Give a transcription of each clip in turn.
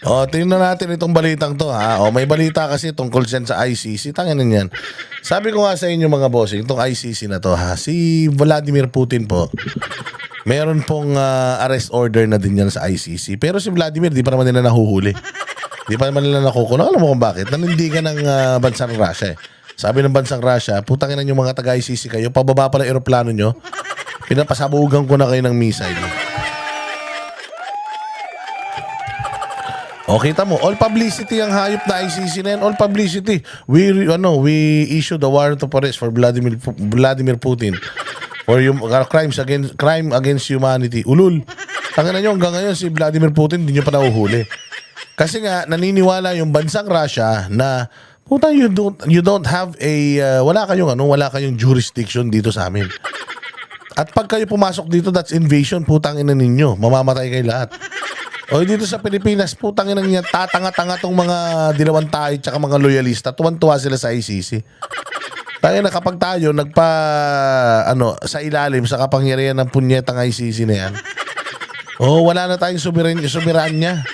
Tingnan natin itong balitang to ha. May balita kasi tungkol yan sa ICC. Tangin yan. Sabi ko nga sa inyo mga bossing, itong ICC na to ha. Si Vladimir Putin po, meron pong arrest order na din yan sa ICC. Pero si Vladimir, di pa naman nila nahuhuli. Di pa naman nila nakukulong. Alam mo kung bakit? Nanindigan ng bansang Russia eh. Sabi ng bansang Russia, putangin na yung mga taga-ICC kayo, pababa pa ng aeroplano nyo, pinapasabugan ko na kayo ng missile. Kita mo, all publicity ang hayop na ICC na yan. All publicity. We issued the warrant of arrest for Vladimir Putin for crime against humanity. Ulul. Tangan na nyo, hanggang ngayon si Vladimir Putin hindi nyo pa nahuhuli. Kasi nga, naniniwala yung bansang Russia na puta, you don't have a wala kayong jurisdiction dito sa amin. At pag kayo pumasok dito, that's invasion, putang ina ninyo. Mamamatay kayo lahat. Dito sa Pilipinas, putang ina niya, tatanga-tanga tong mga dilawang tayo tsaka mga loyalista. Tuwan-tuwa sila sa ICC. Tayo na kapag tayo sa ilalim sa kapangyarihan ng punyetang ICC na yan. Wala na tayong soberanya.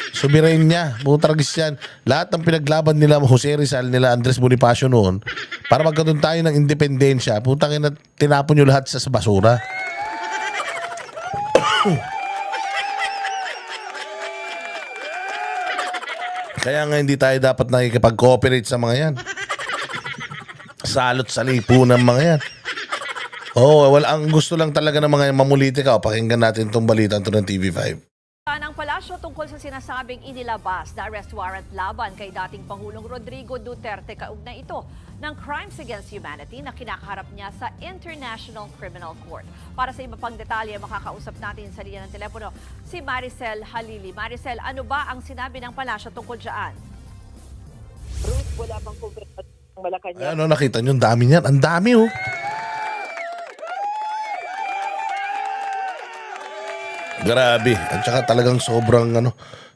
Butaragis yan. Lahat ng pinaglaban nila, Jose Rizal, nila Andres Bonifacio noon, para magkaroon tayo ng independensya, putang ina, tinapon nyo lahat sa basura. Kaya nga hindi tayo dapat nakikipag-cooperate sa mga yan. Salot sa lipunan mga yan. Ang gusto lang talaga ng mga mamulitika. Pakinggan natin itong balita ng TV5. Ng palasyo tungkol sa sinasabing inilabas na arrest warrant laban kay dating Pangulong Rodrigo Duterte kaugnay ito ng crimes against humanity na kinakaharap niya sa International Criminal Court. Para sa iba pang detalye, makakausap natin sa linya ng telepono si Maricel Halili. Maricel, ano ba ang sinabi ng palasyo tungkol dyan? Ruth, wala pang kumpleto ng Malacanang. Nakita nyo, ang dami niyan. Ang dami Grabe. At saka talagang sobrang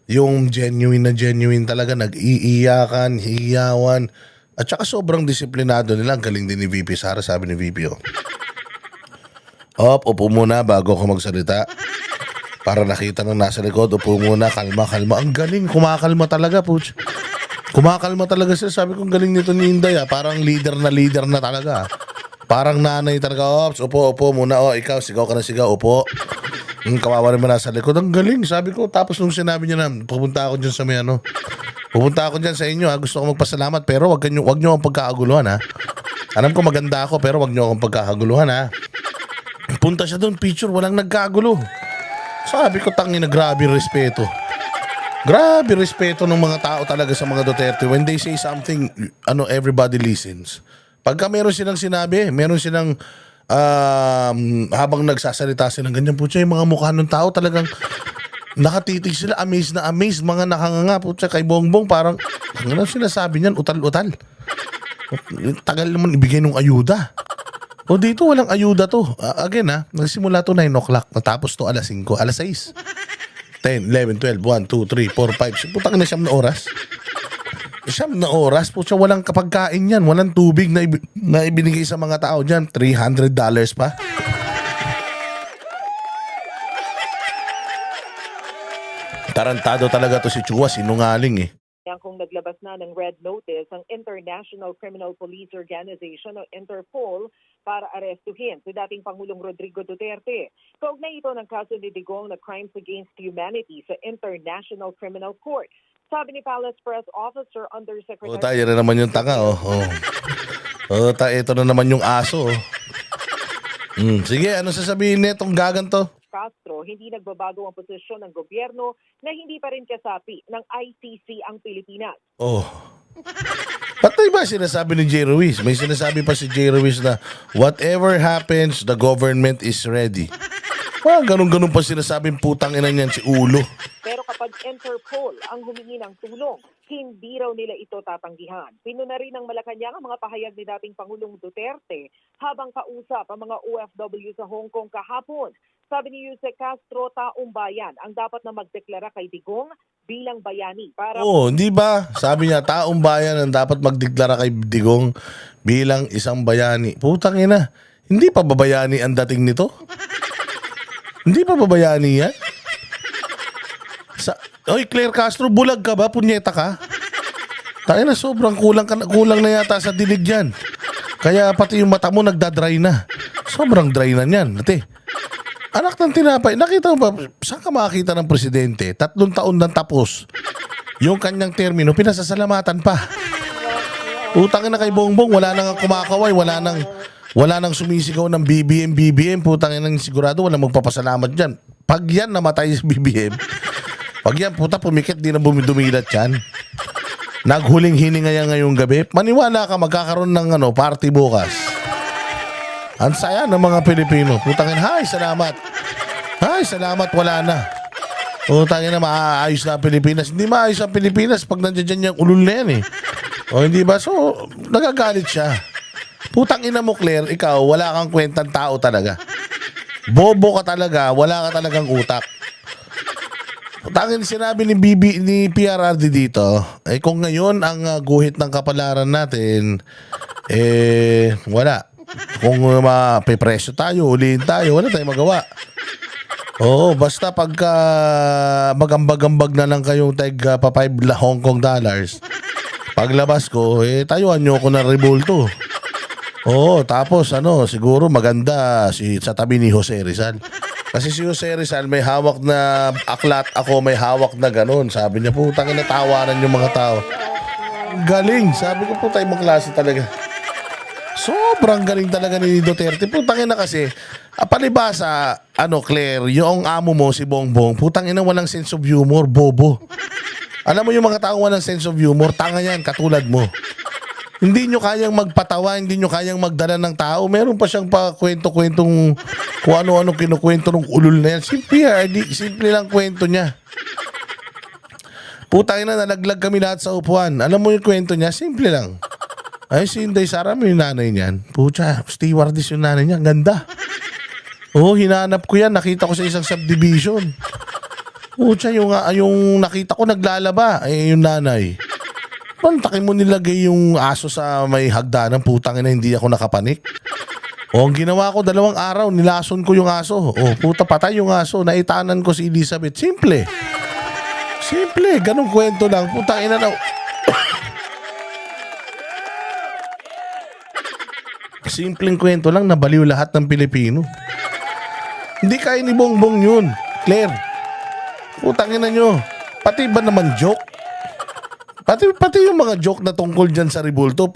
yung genuine talaga, nag-iiyakan, hiyawan. At saka sobrang disiplinado nila. Ang galing din ni VP Sara, sabi ni VP. Upo muna bago ako magsalita. Para nakita ng nasa likod, upo muna, kalma. Ang galing, kumakalma talaga, puch. Kumakalma talaga sila. Sabi ko, galing nito ni Inday. Parang leader na talaga. Parang nanay talaga. Upo muna. Ikaw, sigaw ka na sigaw, upo. Kawawa naman nasa likod. Ang galing, sabi ko. Tapos nung sinabi niya na, pupunta ako dyan sa pupunta ako dyan sa inyo, ha. Gusto ko magpasalamat, pero wag nyo akong pagkakaguluhan, ha. Alam ko maganda ako, pero wag nyo akong pagkakaguluhan, ha. Punta siya doon, picture, walang nagkagulo. Sabi ko, tangina, grabe respeto. Grabe respeto ng mga tao talaga sa mga Duterte. When they say something, everybody listens. Pagka meron silang sinabi, meron silang habang nagsasalita sila ng ganyan, putya, yung mga mukha ng tao talagang nakatitig sila, amazed na amazed, mga nakanganga, putya, kay Bongbong, parang, ano sinasabi niyan, utal-utal. Tagal naman ibigay ng ayuda. Dito walang ayuda to. Again, nagsimula to 9 o'clock, natapos to alas 5, alas 6. 10, 11, 12, 1, 2, 3, 4, 5. Putang na 7 na oras. 7 na oras, putya, walang kapagkain yan, walang tubig na ibinigay sa mga tao dyan. $300 pa. Tarantado talaga to si Chua, sinungaling Kung naglabas na ng red notice ang International Criminal Police Organization o Interpol para arestuhin si dating Pangulong Rodrigo Duterte. Kaugnay ito ng kaso ni Digong na crimes against humanity sa International Criminal Court. Sabi ni Palace Press Officer Undersecretary... Tayo na naman yung tanga, ito na naman yung aso, Sige, ano sasabihin nitong gaganto? Castro, hindi nagbabago ang posisyon ng gobyerno na hindi pa rin kasapi ng ICC ang Pilipinas. Patay ba sinasabi ni J. Ruiz? May sinasabi pa si J. Ruiz na whatever happens, the government is ready. Ganun-ganun pa sinasabing putang ina niyan si Ulo. Pero kapag Interpol ang humingi ng tulong, hindi raw nila ito tatanggihan. Pinuna rin ng Malacanang ang mga pahayag ni dating Pangulong Duterte habang kausap ang mga OFW sa Hong Kong kahapon. Sabi ni Yusek Castro, taong bayan ang dapat na magdeklara kay Digong bilang bayani. Hindi ba? Sabi niya, taong bayan ang dapat magdeklara kay Digong bilang isang bayani. Putang ina, hindi pa babayani ang dating nito? Hindi pa babayani yan? Oy, Claire Castro, bulag ka ba? Punyeta ka? Tayo na, sobrang kulang na yata sa dilig yan. Kaya pati yung mata mo nagdadry na. Sobrang dry na yan. Ate, anak ng tinapay, nakita mo ba, saan ka makakita ng presidente? 3 taon nang tapos. Yung kanyang termino, pinasasalamatan pa. Utangin na kay Bongbong, wala nang kumakaway, wala nang sumisigaw ng BBM. Putangin nang sigurado, wala magpapasalamat dyan. Pag yan namatay si BBM, pag yan puta pumikit, di na dumilat yan. Naghuling hininga yan ngayong gabi. Maniwala ka, magkakaroon ng party bukas. Ang saya ng mga Pilipino. Putangin, hay, salamat. Hay, salamat, wala na. Putangin na, maayos na ang Pilipinas. Hindi maayos ang Pilipinas pag nandiyan yung ulul na yan eh. O hindi ba? So, nagagalit siya. Putang ina mo, Claire, ikaw, wala kang kwentang tao talaga. Bobo ka talaga, wala ka talagang utak. Putangin, sinabi ni PRRD dito, kung ngayon ang guhit ng kapalaran natin, wala. Kung mapipresyo tayo, ulihin tayo, wala tayong magawa. Oo, basta pagka magambag-ambag na lang kayong pa 5 Hong Kong dollars, paglabas ko, tayuan nyo ako ng rebulto. Oo, tapos siguro maganda sa tabi ni Jose Rizal. Kasi si Jose Rizal may hawak na aklat, ako may hawak na ganun. Sabi niya, putang ina, tawanan yung mga tao. Galing, sabi ko, putang ibang klase talaga. Sobrang galing talaga ni Duterte. Putang ina kasi, palibasa, Claire, yung amo mo, si Bongbong, putang ina, walang sense of humor, bobo. Alam mo yung mga tao walang sense of humor, tanga yan, katulad mo. Hindi nyo kayang magpatawa, hindi nyo kayang magdala ng tao. Meron pa siyang kwento-kwentong kung ano-ano kinukwento ng ulul na yan. Simple lang kwento niya. Putang ina, nalaglag kami lahat sa upuan. Alam mo yung kwento niya? Simple lang. Ay, si Inday Sara, yung nanay niyan. Pucha, stewardess yung nanay niya. Ganda. Oo, hinanap ko yan. Nakita ko sa isang subdivision. Pucha, yung nakita ko naglalaba. Yung nanay. Pantakin mo nilagay yung aso sa may hagdanan. Putang ina, hindi ako nakapanik. O, ang ginawa ko, 2 araw, nilason ko yung aso. O, puta, patay yung aso. Naitanan ko si Elizabeth. Simple. Simple. Ganong kwento lang. Putang ina na. Simpleng kwento lang, nabaliw lahat ng Pilipino. Hindi kaya ni Bongbong yun. Claire. Putang ina nyo. Pati ba naman joke? Pati yung mga joke na tungkol dyan sa rebulto,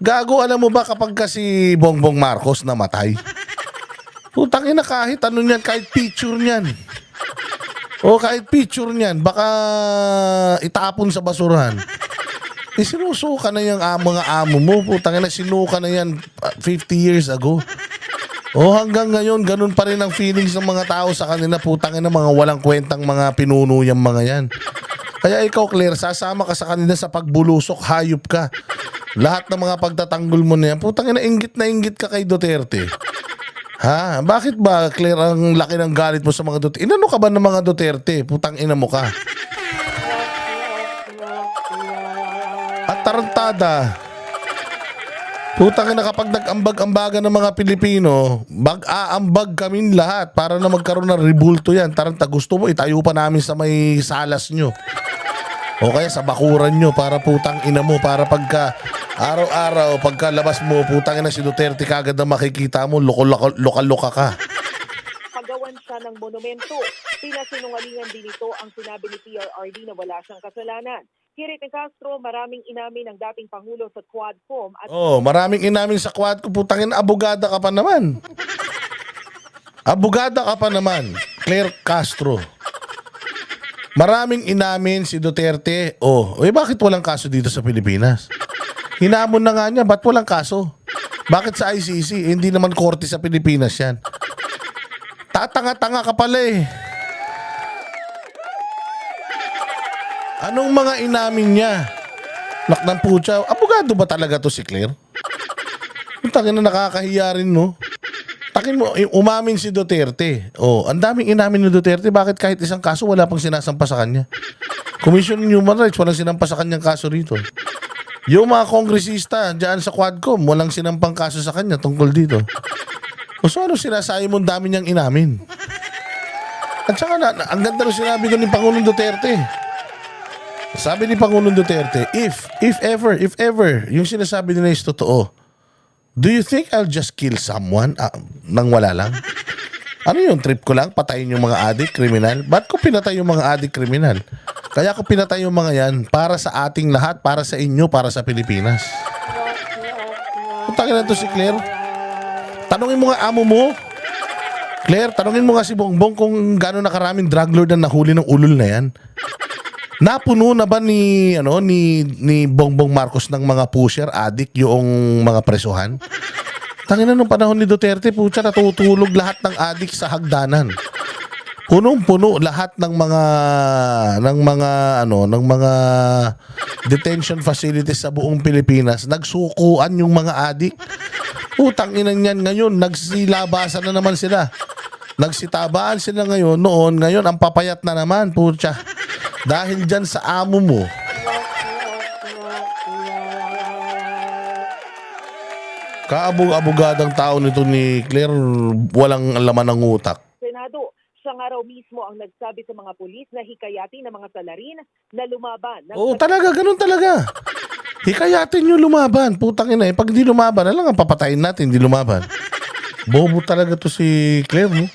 gago, alam mo ba kapag kasi Bongbong Marcos namatay? Putang ina, kahit ano niyan, kahit picture niyan. O kahit picture niyan, baka itapon sa basurahan. Sinusuka na yung mga amo mo. Putang ina, sinuka na yan 50 years ago. O hanggang ngayon, ganun pa rin ang feelings ng mga tao sa kanila. Putang ina, mga walang kwentang mga pinuno yung mga yan. Kaya ikaw, Claire, sasama ka sa kanila sa pagbulusok, hayop ka. Lahat ng mga pagtatanggol mo na yan, putang ina, inggit na inggit ka kay Duterte. Ha? Bakit ba, Claire, ang laki ng galit mo sa mga Duterte? Inano ka ba ng mga Duterte? Putang ina mo ka. At tarantada. Putang ina, kapag nag-ambag-ambagan ng mga Pilipino, mag-aambag kaming lahat para na magkaroon ng rebulto yan. Taranta, gusto mo, itayo pa namin sa may salas nyo. O kaya sa bakuran nyo para putang ina mo, para pagka araw-araw, pagka labas mo, putang ina si Duterte kagad na makikita mo, lokal-loka ka. Pagawan siya ng monumento. Pinasinungalingan din ito ang sinabi ni PRRD na wala siyang kasalanan. Kirit ni Castro, maraming inamin ng dating Pangulo sa Quadcom. Maraming inamin sa Quadcom, putang ina, abogada ka pa naman. Abogada ka pa naman, Claire Castro. Maraming inamin si Duterte. Bakit walang kaso dito sa Pilipinas? Hinamon na nga niya, ba't walang kaso? Bakit sa ICC? Hindi naman korte sa Pilipinas yan. Tatanga-tanga ka pala eh. Anong mga inamin niya? Naknang putya, abogado ba talaga to si Claire? Tangin na, nakakahiya rin, no? Takin mo, umamin si Duterte. Ang daming inamin ni Duterte. Bakit kahit isang kaso wala pang sinasampa sa kanya? Commission on Human Rights, walang sinampa sa kanyang kaso rito. Yung mga kongresista dyan sa Quadcom, walang sinampang kaso sa kanya tungkol dito. So ano sinasabi mo, dami niyang inamin? At saka ang ganda rin sinabi ko ni Pangulong Duterte. Sabi ni Pangulong Duterte, if ever, yung sinasabi nila is totoo, do you think I'll just kill someone nang wala lang? Ano yung trip ko lang? Patayin yung mga adik, kriminal? Ba't ko pinatay yung mga adik, kriminal? Kaya ko pinatay yung mga yan para sa ating lahat, para sa inyo, para sa Pilipinas. Putangin na to si Claire. Tanungin mo nga amo mo. Claire, tanungin mo nga si Bongbong kung gaano na karaming drug lord na nahuli ng ulol na yan. Napuno na ba ni Bongbong Marcos ng mga pusher, addict yung mga presuhan? Tangina nung panahon ni Duterte, putya, natutulog lahat ng addict sa hagdanan. Punong-puno lahat ng mga detention facilities sa buong Pilipinas. Nagsukuan yung mga addict. Putang ina niyan ngayon, nagsilabasan na naman sila. Nagsitabaan sila ngayon, ngayon ang papayat na naman, putya. Dahil dyan sa amo mo. Kaabog-abogadang tao nito ni Claire, walang laman ng utak. Senado, siya nga raw mismo ang nagsabi sa mga pulis na hikayatin ng mga salarin na lumaban. Oo, talaga, ganun talaga. Hikayatin nyo lumaban. Putang ina, pag di lumaban, alam nga, papatayin natin, di lumaban. Bobo talaga to si Claire, no?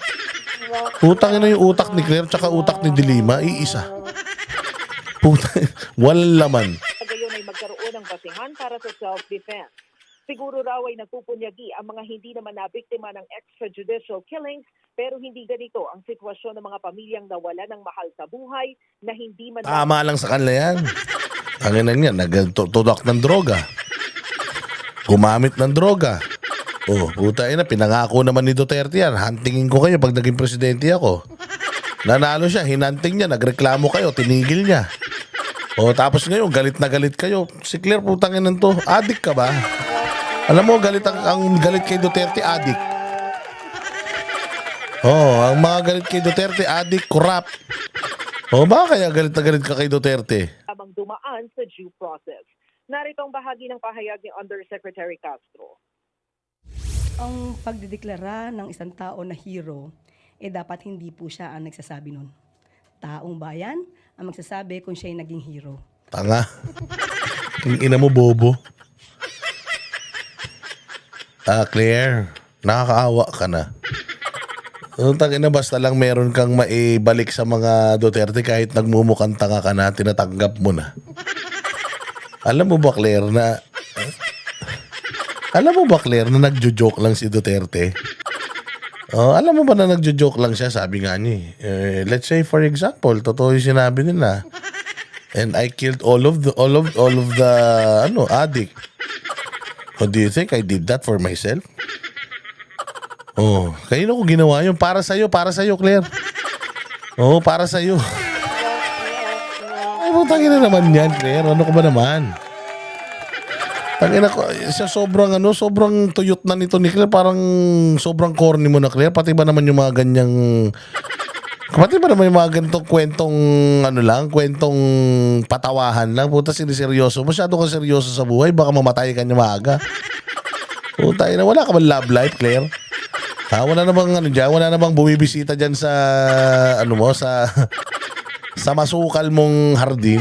Putang ina yung utak ni Claire tsaka utak ni Dilima, iisa. Putang, walang laman. Ngayon ay magkaroon ng basihan para sa self-defense. Siguro raw ay nagpupunyagi ang mga hindi naman nabiktima ng extrajudicial killings, pero hindi ganito ang sitwasyon ng mga pamilyang nawala ng mahal sa buhay na hindi man... Tama lang sa kanila yan. Ang ina niya, nagtudok ng droga. Gumamit ng droga. Oh, puta ina, pinangako naman ni Duterte yan. Huntingin ko kayo pag naging presidente ako. Nanalo siya, hinanting niya, nagreklamo kayo, tinigil niya. Oh, tapos ngayon, galit na galit kayo. Si Claire, putang ina to, addict ka ba? Alam mo, galit ang galit kay Duterte, addict. Oh, ang mga galit kay Duterte, addict, corrupt. Oh, baka kaya galit na galit ka kay Duterte? Habang dumaan sa due process. Narito ang bahagi ng pahayag ni Undersecretary Castro. Ang pagdideklara ng isang tao na hero, dapat hindi po siya ang nagsasabi nun. Taong bayan ang magsasabi kung siya ay naging hero. Tanga. Ang ina mo, bobo. Claire, nakakaawa ka na. Tangina, basta lang meron kang maibalik sa mga Duterte kahit nagmumukhang tanga ka na, tinatanggap mo na. Alam mo ba, Claire, na nagjo-joke lang si Duterte? Oh, alam mo ba na nagjo-joke lang siya? Sabi nga niya, let's say for example, totoo yung sinabi nila. And I killed all of the addict. Oh, do you think I did that for myself? Oh, kanino ko ginawa yun? Para sa'yo, Claire. Oh, para sa'yo. Ay, putangin na naman yan, Claire. Ano ko ba naman? Tangina ko, sobrang tuyot na nito ni Claire. Parang sobrang corny mo na, Claire. Pati ba naman yung mga ganitong kwentong kwentong patawahan lang. Puta, siniseryoso. Masyado ka seryoso sa buhay. Baka mamatay ka niya maaga. Puta, wala ka ba love life, Claire? Ha, wala namang bumibisita dyan sa, sa masukal mong hardin.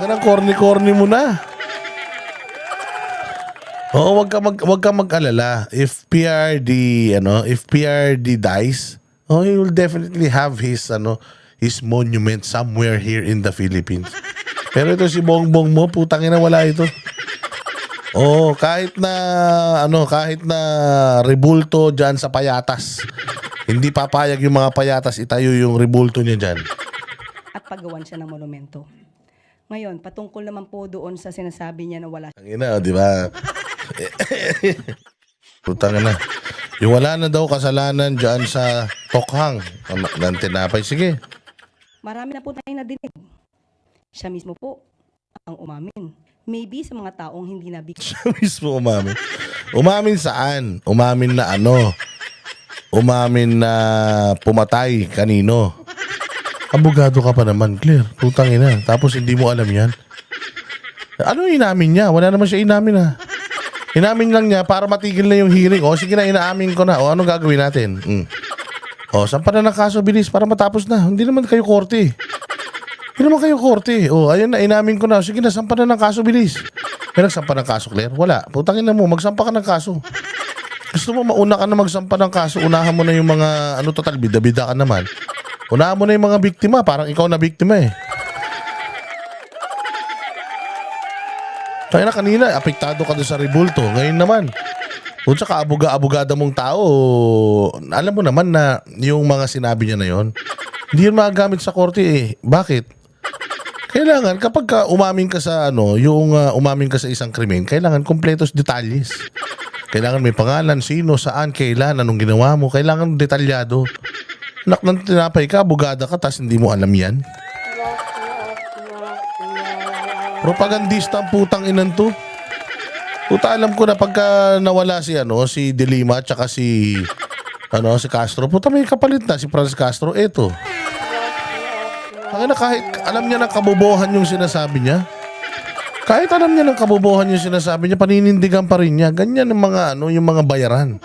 Ang corny-corny mo na. Oo, wag ka mag-alala. If PRD dies, he will definitely have his monument somewhere here in the Philippines. Pero ito si Bongbong mo, putang ina, wala ito. Oh, kahit na rebulto diyan sa payatas. Hindi papayag yung mga payatas itayo yung rebulto niya diyan. At paggawan siya ng monumento. Ngayon, patungkol naman po doon sa sinasabi niya na wala. Ang ina, di ba? Putang ina. Yung wala na daw kasalanan diyan sa tokhang ng tinapay. Sige. Marami na po tayong nadinig. Siya mismo po ang umamin. Maybe sa mga taong hindi nabiktima. Siya mismo umamin. Umamin saan? Umamin na Umamin na pumatay kanino? Abogado ka pa naman, Claire. Putang ina. Tapos hindi mo alam yan. Ano inamin niya? Wala naman siya inamin Inamin lang niya para matigil na yung hearing. O sige na, inaamin ko na. O anong gagawin natin? O, sampa na ng kaso bilis para matapos na. Hindi naman kayo korte. Hindi naman kayo korte. O, ayun na, inamin ko na. Sige na, sampa na ng kaso bilis. May nagsampa ng kaso, Claire? Wala. Putangin na mo, magsampa ka ng kaso. Gusto mo mauna ka na magsampa ng kaso, unahan mo na yung mga, total, bida-bida ka naman. Unahan mo na yung mga biktima, parang ikaw na biktima eh. Kaya na kanina, apektado ka doon sa rebulto. Ngayon naman, kung sa kaabuga-abugada mong tao, alam mo naman na yung mga sinabi niya na yon, hindi yun magagamit sa korte eh. Bakit? Kailangan, kapag umamin ka sa umamin ka sa isang krimen, kailangan kumpletos detalles. Kailangan may pangalan, sino, saan, kailan, anong ginawa mo. Kailangan detalyado. Anak ng tinapay ka, abogada ka, tas hindi mo alam yan. Propagandista ang putang inan to. Puta, alam ko na pagka nawala si De Lima at saka si Castro, puta may kapalit na si Franz Castro. Eto. Kahit alam niya ng kabobohan yung sinasabi niya. Kahit alam niya ng kabobohan yung sinasabi niya, paninindigan pa rin niya. Ganyan ang mga yung mga bayaran.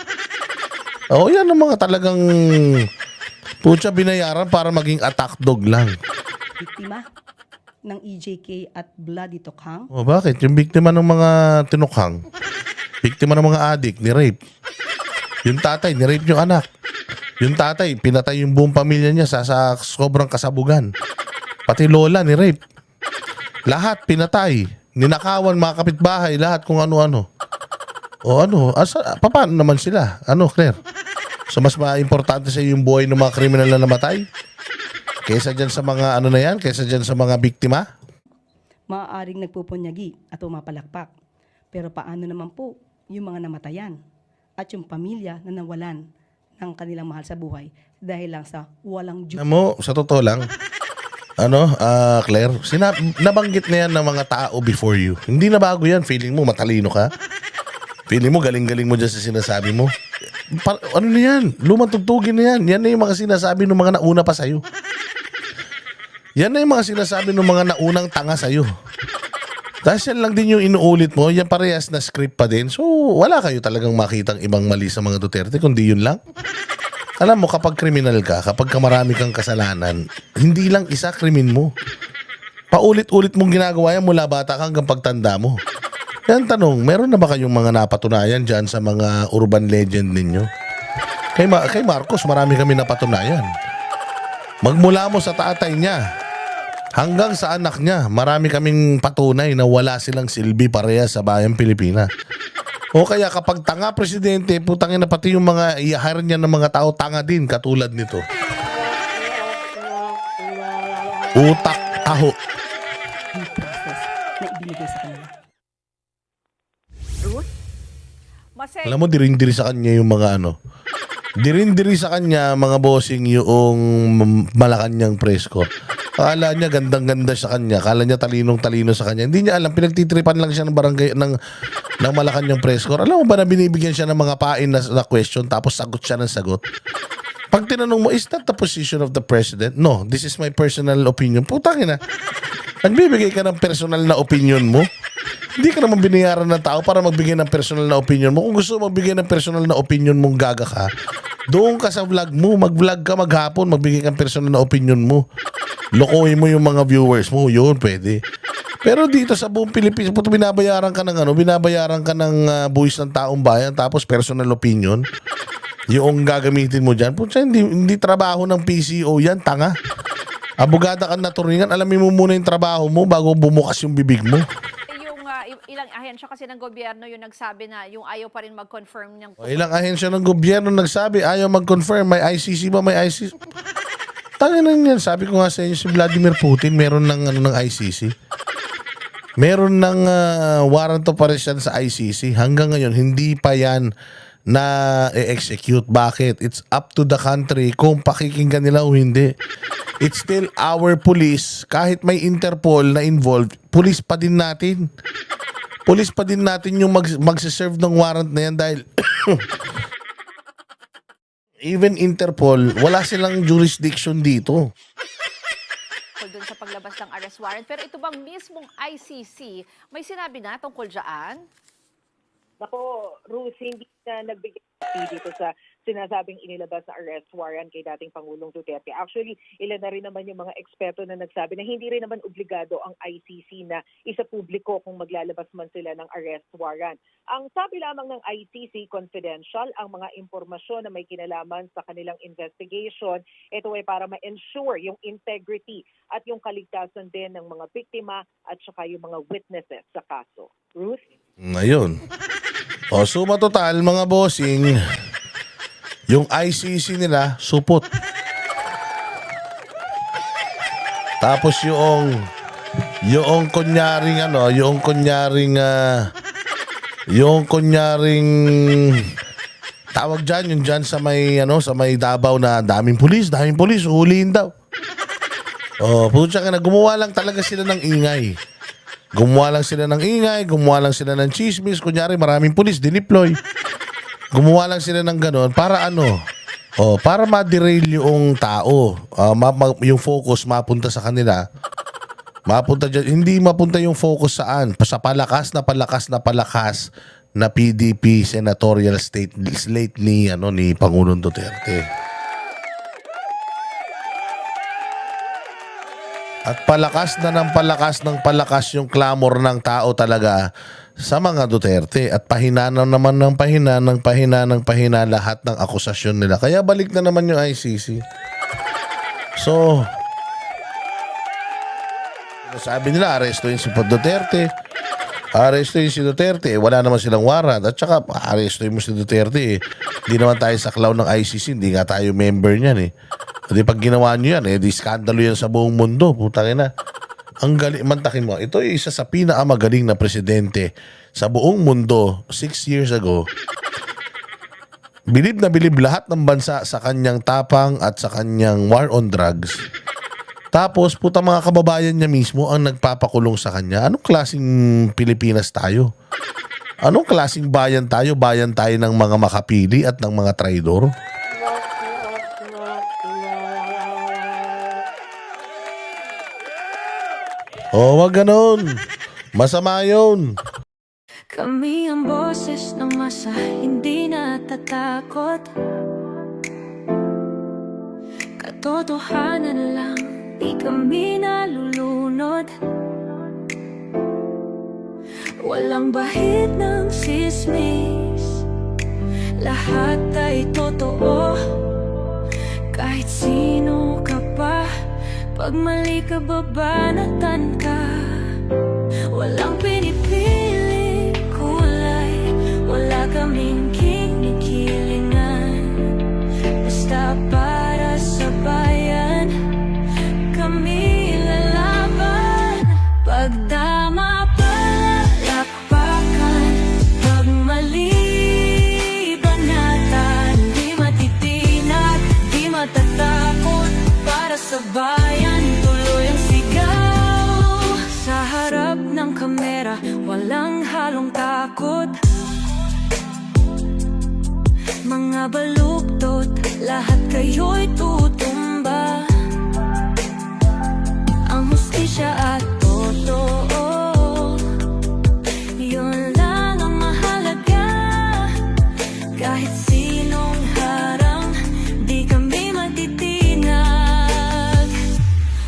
O yan ang mga talagang putya binayaran para maging attack dog lang. Biktima ng EJK at Bloody Tokhang. O bakit? Yung biktima ng mga tinukhang, biktima ng mga adik, ni-rape. Yung tatay, ni-rape yung anak. Yung tatay, pinatay yung buong pamilya niya sa sobrang kasabugan. Pati lola, ni-rape. Lahat pinatay. Ninakawan, mga kapitbahay, lahat kung ano-ano. O paano naman sila? Claire? So mas importante sa yung buhay ng mga kriminal na namatay? Kesa dyan sa mga kesa dyan sa mga biktima? Maaaring nagpupunyagi at umapalakpak. Pero paano naman po yung mga namatayan at yung pamilya na nawalan ng kanilang mahal sa buhay dahil lang sa walang due. Sa totoo lang, Claire, nabanggit na yan ng mga tao before you. Hindi na bago yan. Feeling mo matalino ka? Feeling mo galing-galing mo dyan sa sinasabi mo? Ano na yan? Lumang tugtugin na yan. Yan na yung mga sinasabi ng mga nauna pa sa'yo. Yan na yung mga sinasabi ng mga naunang tanga sa'yo. Dahil yan lang din yung inuulit mo, yan parehas na script pa din. So, wala kayo talagang makitang ibang mali sa mga Duterte, kundi yun lang. Alam mo, kapag kriminal ka, kapag marami kang kasalanan, hindi lang isa krimen mo. Paulit-ulit mong ginagawa yan mula bata ka hanggang pagtanda mo. Yan tanong, meron na ba kayong mga napatunayan dyan sa mga urban legend ninyo? Kay Marcos, marami kami napatunayan. Magmula mo sa tatay niya hanggang sa anak niya, marami kaming patunay na wala silang silbi pareha sa bayang Pilipinas. O kaya kapag tanga presidente, putangin na pati yung mga i-hire niya ng mga tao tanga din katulad nito. Utak taho. Due process na ibinigay sa kanila. Alam mo, dirin-diri sa kanya yung mga dirin-diri sa kanya mga bossing yung Malacanang presko. Akala niya gandang-ganda sa kanya. Akala niya talinong-talino sa kanya. Hindi niya alam, pinagtitripan lang siya ng barangay ng Malacanang presko. Alam mo ba na binibigyan siya ng mga pain na question tapos sagot siya ng sagot? Pag tinanong mo, is that the position of the president? No, this is my personal opinion. Putangin na. Nagbibigay ka ng personal na opinion mo. Hindi ka naman binayaran ng tao para magbigay ng personal na opinion mo. Kung gusto mo magbigay ng personal na opinion mong gaga ka, doon ka sa vlog mo, mag-vlog ka maghapon, magbigay ka ng personal na opinion mo. Lokohin mo yung mga viewers mo, yun pwede. Pero dito sa buong Pilipinas, binabayaran ka ng buwis ng taong bayan, tapos personal opinion, yung gagamitin mo dyan. Puta, hindi trabaho ng PCO yan, tanga. Abogada ka na turingan, alamin mo muna yung trabaho mo bago bumukas yung bibig mo. Ilang ahensya kasi ng gobyerno yung nagsabi na yung ayaw pa rin mag-confirm ng... Ilang ahensya ng gobyerno nagsabi ayaw mag-confirm. May ICC ba? May ICC? Tanginan yan. Sabi ko nga sa inyo, si Vladimir Putin meron ng ICC. Meron ng warrant of arrest yan sa ICC. Hanggang ngayon, hindi pa yan na i-execute. Bakit? It's up to the country kung pakikinggan nila o hindi. It's still our police. Kahit may Interpol na involved, police pa din natin. Police pa din natin yung magsiserve ng warrant na yan dahil even Interpol, wala silang jurisdiction dito. Doon sa paglabas ng arrest warrant. Pero ito bang mismong ICC, may sinabi na tungkol dyan? Nako, Ruth, hindi na nagbigay dito sa sinasabing inilabas na arrest warrant kay dating Pangulong Duterte. Actually, ilan na rin naman yung mga eksperto na nagsabi na hindi rin naman obligado ang ICC na isa publiko kung maglalabas man sila ng arrest warrant. Ang sabi lamang ng ICC, confidential ang mga impormasyon na may kinalaman sa kanilang investigation. Ito ay para ma-ensure yung integrity at yung kaligtasan din ng mga biktima at saka yung mga witnesses sa kaso. Ruth? Ngayon. O, suma total, mga bossing, yung ICC nila, supot. Tapos yung kunyaring tawag dyan, yung dyan sa may Davao na daming pulis, huhulihin daw. Oh, pucha ka na, gumawa lang talaga sila ng ingay. Gumawa lang sila ng chismis, kunyari maraming pulis, dineploy. Gumawa lang sila ng ganon para para ma-derail yung tao. Yung focus mapunta sa kanila. Mapunta dyan, hindi mapunta yung focus saan? Sa palakas na PDP senatorial slate ni Pangulong Duterte. At palakas yung clamor ng tao talaga sa mga Duterte at pahina naman ng pahina lahat ng akusasyon nila. Kaya balik na naman yung ICC. So, sabi nila, arestuin si Duterte. Wala naman silang warrant. At saka, arestuin mo si Duterte. Hindi naman tayo sa clown ng ICC. Hindi nga tayo member niyan eh. Hindi pag ginawa nyo yan, di skandalo yan sa buong mundo. Putang ina. Ang galing, mantakin mo. Ito ay isa sa pinakamagaling na presidente sa buong mundo 6 years ago. Bilib na bilib lahat ng bansa sa kanyang tapang at sa kanyang war on drugs. Tapos, puta mga kababayan niya mismo ang nagpapakulong sa kanya. Anong klaseng Pilipinas tayo? Anong klaseng bayan tayo? Bayan tayo ng mga makapili at ng mga traidor? Oh, wag ganon. Masama yun. Kami ang boses ng masa, hindi natatakot. Katotohanan lang, di kami nalulunod. Walang bahid ng sismis, lahat ay totoo. Kahit sino ka pa, pag mali ka babanatan ka. Walang pinipili kulay, wala kaming kinikilingan. Basta para sa bayan, kami lalaban. Pag tama palakpakan, pag mali banatan. Di matitinag, di matatakot, para sa bayan tuloy ang sigaw. Sa harap ng kamera, walang halong takot. Mga baluktot, lahat kayo'y tutumba. Ang hustisya at totoo, yun lang ang mahalaga. Kahit sinong harang, di kami matitinag.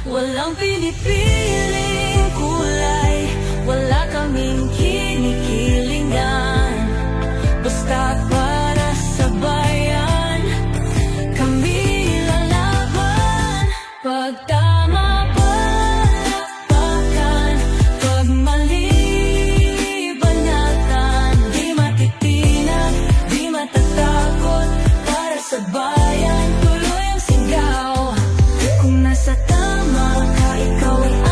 Walang pinipiling kulay, wala kaming kinikilingan. Basta para sa bayan, kami lalaban. Pag tama palakpakan, pag mali banatan. Di matitinag, di matatakot, para sa bayan tuloy ang sigaw. Kung nasa tama ka, ikaw ay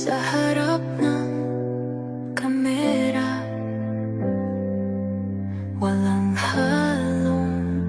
sa harap ng kamera. Walang halong